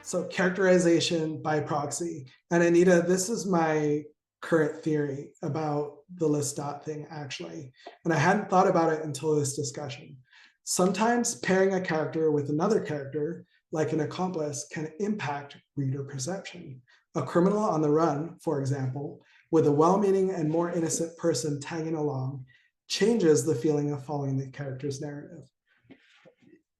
So characterization by proxy. And Anita, this is my current theory about the Lestat thing, actually. And I hadn't thought about it until this discussion. Sometimes pairing a character with another character, like an accomplice, can impact reader perception. A criminal on the run, for example, with a well-meaning and more innocent person tagging along, changes the feeling of following the character's narrative.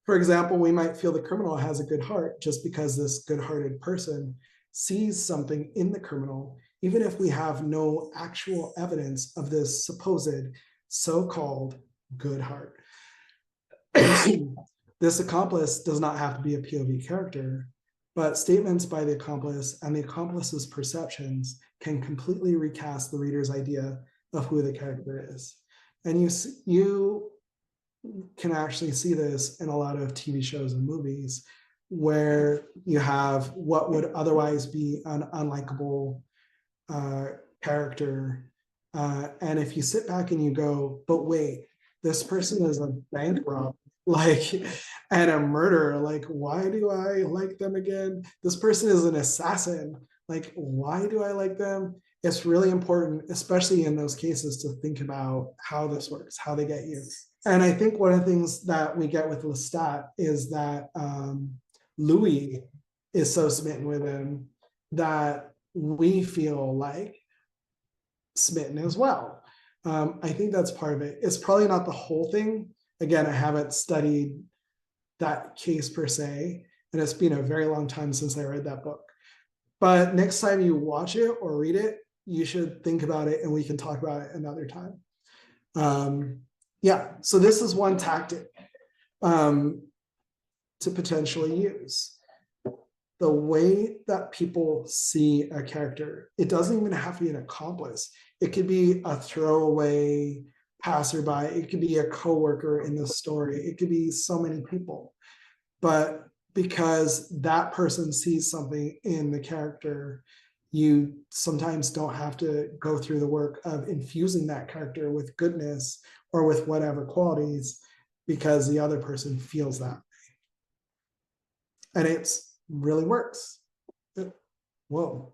For example, we might feel the criminal has a good heart just because this good-hearted person sees something in the criminal, even if we have no actual evidence of this supposed so-called good heart. This accomplice does not have to be a POV character, but statements by the accomplice and the accomplice's perceptions can completely recast the reader's idea of who the character is. And you can actually see this in a lot of TV shows and movies where you have what would otherwise be an unlikable character. And if you sit back and you go, but wait, this person is a bank robber, like, and a murderer, like, why do I like them again? This person is an assassin, like, why do I like them? It's really important, especially in those cases, to think about how this works, how they get you. And I think one of the things that we get with Lestat is that Louis is so smitten with him that we feel like smitten as well. I think that's part of it. It's probably not the whole thing. Again, I haven't studied that case per se, and it's been a very long time since I read that book. But next time you watch it or read it, you should think about it, and we can talk about it another time. Yeah, so this is one tactic to potentially use. The way that people see a character, it doesn't even have to be an accomplice. It could be a throwaway passerby. It could be a coworker in the story. It could be so many people. But because that person sees something in the character, you sometimes don't have to go through the work of infusing that character with goodness or with whatever qualities, because the other person feels that way. And it's really works. Whoa.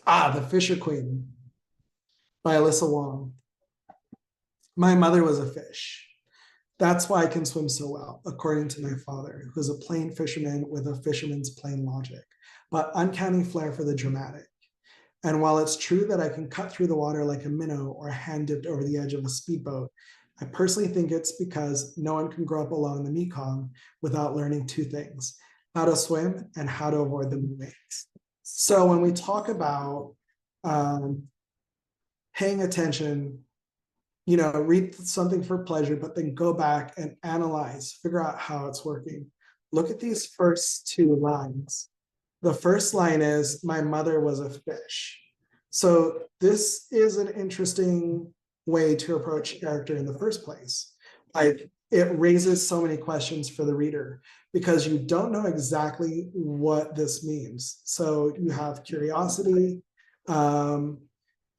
The Fisher Queen by Alyssa Wong. My mother was a fish. That's why I can swim so well, according to my father, who's a plain fisherman with a fisherman's plain logic, but uncanny flair for the dramatic. And while it's true that I can cut through the water like a minnow or a hand dipped over the edge of a speedboat, I personally think it's because no one can grow up along the Mekong without learning two things: how to swim and how to avoid the mermaids. So when we talk about paying attention, read something for pleasure, but then go back and analyze, figure out how it's working. Look at these first two lines. The first line is, my mother was a fish. So this is an interesting way to approach character in the first place. It raises so many questions for the reader because you don't know exactly what this means. So you have curiosity, and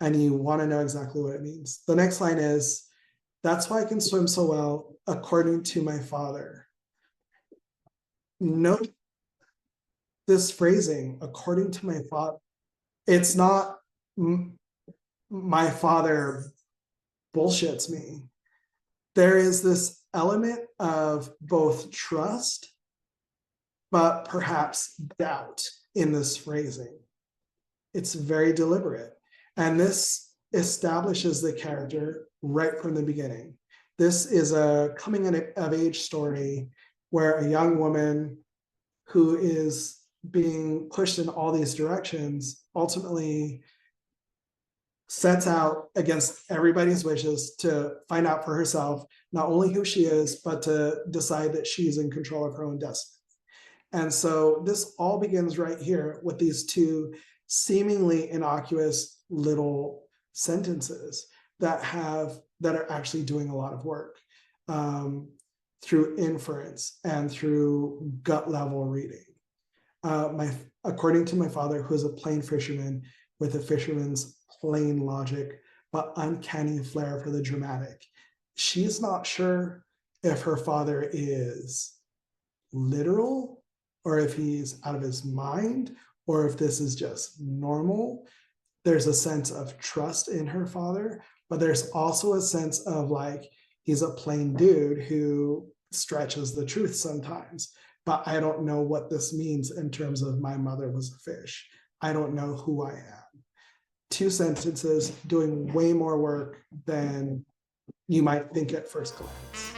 you want to know exactly what it means. The next line is, that's why I can swim so well, according to my father. Note this phrasing, according to my father. It's not my father bullshits me. There is this element of both trust, but perhaps doubt in this phrasing. It's very deliberate. And this establishes the character right from the beginning. This is a coming of age story where a young woman who is being pushed in all these directions ultimately sets out against everybody's wishes to find out for herself not only who she is, but to decide that she's in control of her own destiny. And so this all begins right here with these two seemingly innocuous little sentences that are actually doing a lot of work through inference and through gut level reading. According to my father, who is a plain fisherman with a fisherman's plain logic, but uncanny flair for the dramatic, she's not sure if her father is literal or if he's out of his mind, or if this is just normal. There's a sense of trust in her father, but there's also a sense of like, he's a plain dude who stretches the truth sometimes. But I don't know what this means in terms of my mother was a fish. I don't know who I am. 2 sentences doing way more work than you might think at first glance.